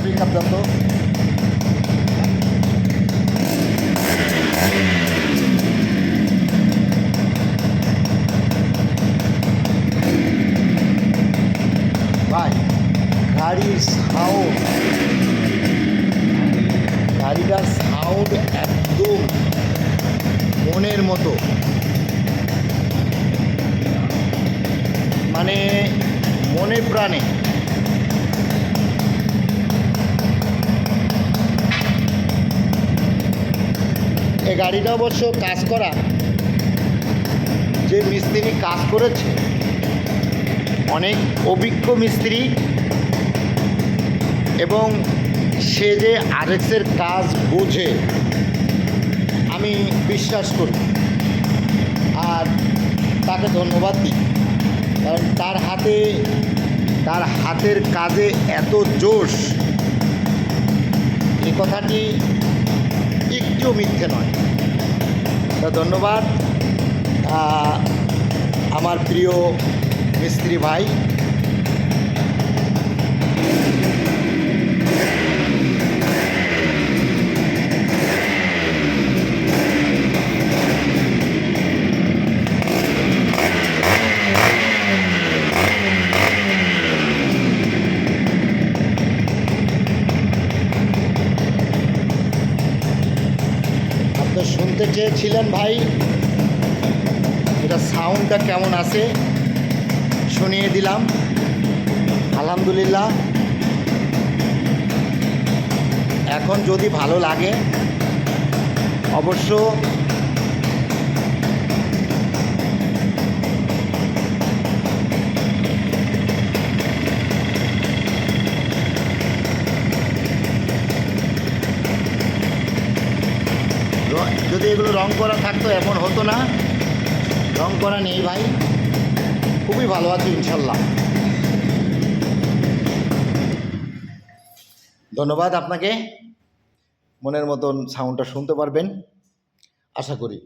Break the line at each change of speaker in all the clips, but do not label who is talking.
Break up দেন তো। ভাই গাড়ির সাউন্ড, গাড়িটার সাউন্ড একদম মনের মতো, মানে মনে প্রাণে। এই গাড়িটা অবশ্য কাজ করা, যে মিস্ত্রি কাজ করেছে অনেক অভিজ্ঞ মিস্ত্রি, এবং সে যে আরএক্সের কাজ বোঝে আমি বিশ্বাস করি, আর তাকে ধন্যবাদ দিই। কারণ তার হাতের কাজে এত জোশ, এই কথাটি একটু মিথ্যে নয়। তা ধন্যবাদ আমার প্রিয় মিস্ত্রি ভাই। আপনি শুনতে চেয়েছিলেন ভাই এটা সাউন্ডটা কেমন আছে, শুনিয়ে দিলাম। আলহামদুলিল্লাহ। এখন যদি ভালো লাগে অবশ্য যদি এগুলো রং করা থাকতো এমন হতো না। রং করা নেই ভাই, খুবই ভালো আছে ইনশাল্লাহ। ধন্যবাদ আপনাকে। মনের মতন সাউন্ডটা শুনতে পারবেন আশা করি।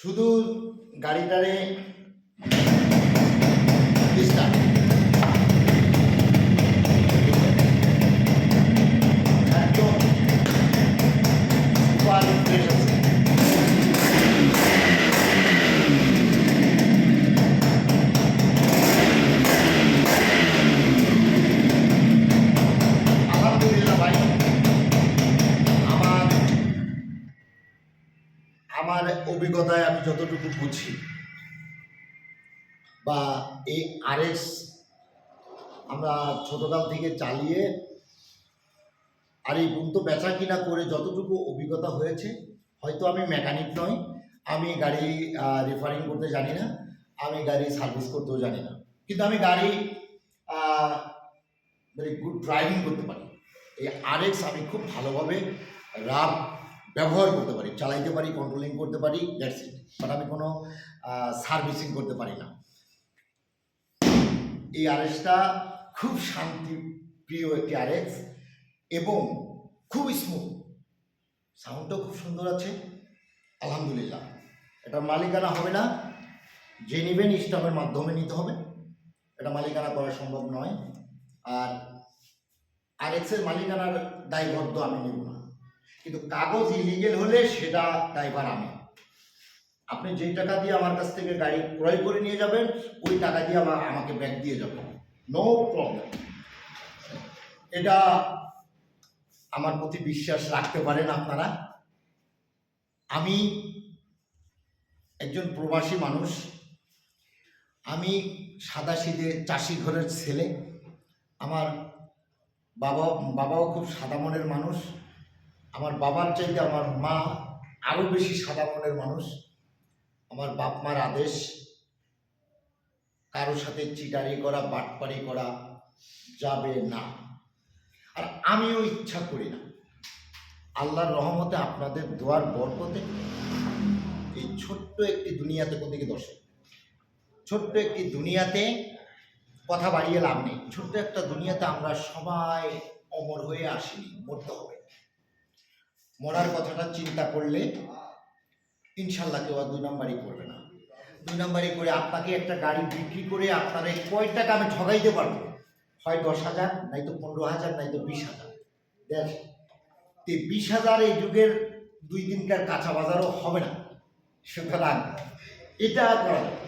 শুধু গাড়িটারে স্টার্ট একদম সুপার ফ্রেশ আছে। আলহামদুলিল্লাহ ভাই, আমার অভিজ্ঞতায় আমি যতটুকু বুঝি, বা এই আরএক্স আমরা ছোটকাল থেকে চালিয়ে আর এই পর্যন্ত বেচা কিনা করে যতটুকু অভিজ্ঞতা হয়েছে, হয়তো আমি মেকানিক নই, আমি গাড়ি রিফারিং করতে জানি না, আমি গাড়ি সার্ভিস করতেও জানি না, কিন্তু আমি গাড়ি ভেরি গুড ড্রাইভিং করতে পারি। এই আরএক্স আমি খুব ভালোভাবে রাফ ব্যবহার করতে পারি, চালাইতে পারি, কন্ট্রোলিং করতে পারি, দ্যাটস ইট। বাট আমি কোনো সার্ভিসিং করতে পারি না। এই আরএক্সটা খুব শান্তিপ্রিয় একটি আরএক্স এবং খুব স্মুথ, সাউন্ডটাও খুব সুন্দর আছে আলহামদুলিল্লাহ। এটা মালিকানা হবে না, যে নেবেন স্টাফের মাধ্যমে নিতে হবে, এটা মালিকানা করা সম্ভব নয়। আর আরএক্সের মালিকানার দায়বদ্ধ আমি নেব না, কিন্তু কাগজ ইলিগেল হলে সেটা দায়ভার আমি। আপনি যেই টাকা দিয়ে আমার কাছ থেকে গাড়ি ক্রয় করে নিয়ে যাবেন ওই টাকা দিয়ে আমাকে ব্যাক দিয়ে যাবেন, নো প্রবলেম। এটা আমার প্রতি বিশ্বাস রাখতে পারেন আপনারা। আমি একজন প্রবাসী মানুষ, আমি সাদাসিধে চাষি ঘরের ছেলে। আমার বাবাও খুব সাদা মনের মানুষ। আমার বাবার চাইতে আমার মা আরও বেশি সাদা মনের মানুষ। আমার বাপ মার আদেশ কারোর সাথে চিটারি করা, বাটপারি করা যাবে না, আর আমিও ইচ্ছা করি না। আল্লাহর রহমতে, আপনাদের দোয়ার বরকতে এই ছোট্ট একটি দুনিয়াতে, কোনদিকে দর্শক, ছোট্ট একটি দুনিয়াতে কথা বাড়িয়ে লাভ নেই। ছোট্ট একটা দুনিয়াতে আমরা সবাই অমর হয়ে আসিনি, মরতে হবে। মরার কথাটা চিন্তা করলে ইনশাল্লাহ কেউ আর 2 নাম্বারই করবে না। 2 নাম্বারই করে আপনাকে একটা গাড়ি বিক্রি করে আপনার এই কয় টাকা আমি ঠগাইতে পারবো, হয় 10,000, নয়তো 15,000, নয়তো 20,000। দেখ 20,000 এই যুগের 2 দিনকার কাঁচা বাজারও হবে না। সুতরাং এটা করা যায়।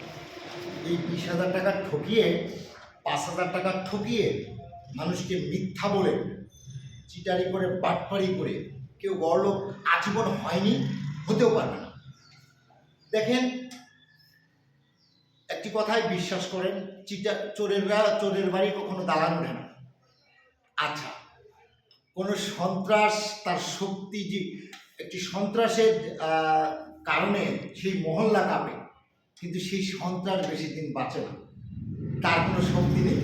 এই 20,000 টাকা ঠকিয়ে, 5,000 টাকা ঠকিয়ে মানুষকে মিথ্যা বলে, চিটারি করে, বাটপারি করে কেউ বড়লোক আজীবন হয়নি, হতেও পারবে না। দেখেন, একটি কথায় বিশ্বাস করেন, চোরের বাড়ি কখনো দালান ওঠে না। আচ্ছা, কোনো সন্ত্রাস তার শক্তি, যে একটি সন্ত্রাসের কারণে সেই মহল্লা কাঁপে, কিন্তু সেই সন্ত্রাস বেশি দিন বাঁচে না। তার কোনো শক্তি নেই,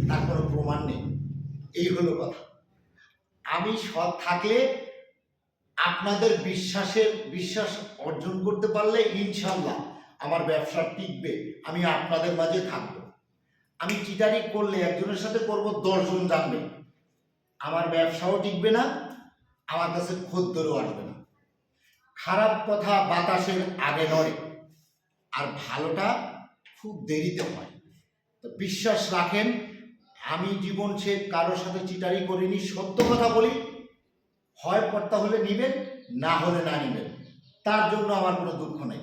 তার কোনো প্রমাণ নেই। এই হলো কথা। আমি সৎ থাকলে, আপনাদের বিশ্বাস অর্জন করতে পারলে ইনশাল্লাহ আমার ব্যবসা টিকবে, আমি আপনাদের মাঝে থাকবো। আমি চিটারি করলে একজনের সাথে করবো, 10 জন জানবে, আমার ব্যবসাও টিকবে না, আমার কাছে খদ্দেরও আসবে না। খারাপ কথা বাতাসের আগে নড়ে, আর ভালোটা খুব দেরিতে হয়। তো বিশ্বাস রাখেন, আমি জীবন সে কারোর সাথে চিটারি করিনি, সত্য কথা বলি। হয় পড়তা হলে নিবেন, না হলে না নিবেন, তার জন্য আমার কোনো দুঃখ নেই।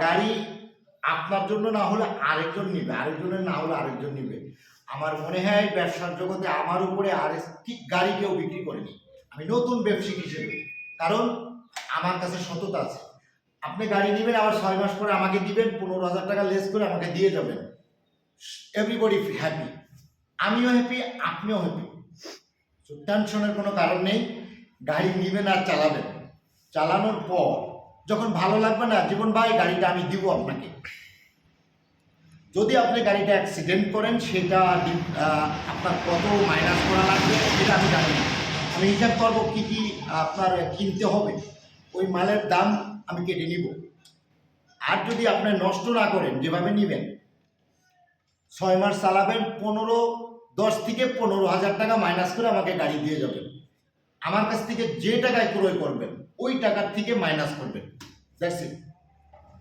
গাড়ি আপনার জন্য না হলে আরেকজন নিবে, আরেকজনের না হলে আরেকজন নিবে। আমার মনে হয় ব্যবসার জগতে আমার উপরে আর ঠিক গাড়ি কেউ বিক্রি করেনি, আমি নতুন ব্যবসায়িক হিসেবে। কারণ আমার কাছে সততা আছে। আপনি গাড়ি নেবেন, আবার 6 মাস পরে আমাকে দিবেন, 15,000 টাকা লেস করে আমাকে দিয়ে যাবেন, এভরিবডি হ্যাপি, আমিও হ্যাপি, আপনিও হ্যাপি। টেনশনের কোনো কারণ নেই। গাড়ি নেবেন আর চালাবেন, চালানোর পর যখন ভালো লাগবে না, জীবন ভাই গাড়িটা আমি দিব আপনাকে। যদি আপনি গাড়িটা অ্যাক্সিডেন্ট করেন, সেটা আপনার কত মাইনাস করা লাগবে সেটা আমি জানি না। আমি হিসাব করবো কী কী আপনার কিনতে হবে, ওই মালের দাম আমি কেটে নিব। আর যদি আপনি নষ্ট না করেন, যেভাবে নেবেন, 6 মাস চালাবেন, 10 থেকে 15,000 টাকা মাইনাস করে আমাকে গাড়ি দিয়ে যাবেন। আমার কাছ থেকে যে টাকায় ক্রয় করবেন, ওই টাকার থেকে মাইনাস করবেন, দ্যাটস ইট।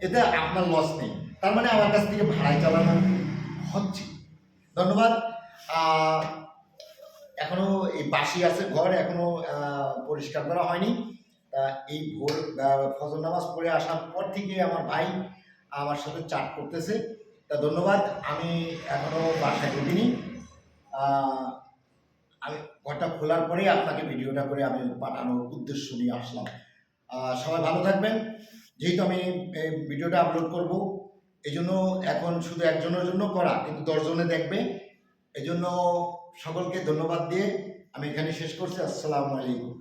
এতে আপনার লস নেই, তার মানে আমার কাছ থেকে ভাড়ায় চালানো হচ্ছে। ধন্যবাদ। এখনো এই বাসি আছে ঘর, এখনো পরিষ্কার করা হয়নি। এই ভোর ফজর নামাজ পড়ে আসার পর থেকে আমার ভাই আমার সাথে চাট করতেছে। তা ধন্যবাদ। আমি এখনো বাসায় ঢুকিনি, আমি ঘরটা খোলার পরেই আপনাকে ভিডিওটা করে আমি পাঠানোর উদ্দেশ্য নিয়ে আসলাম। সবাই ভালো থাকবেন। যেহেতু আমি এই ভিডিওটা আপলোড করব, এই জন্য এখন শুধু একজনের জন্য করা, কিন্তু 10 জনে দেখবে, এই জন্য সকলকে ধন্যবাদ দিয়ে আমি এখানে শেষ করছি। আসসালামু আলাইকুম।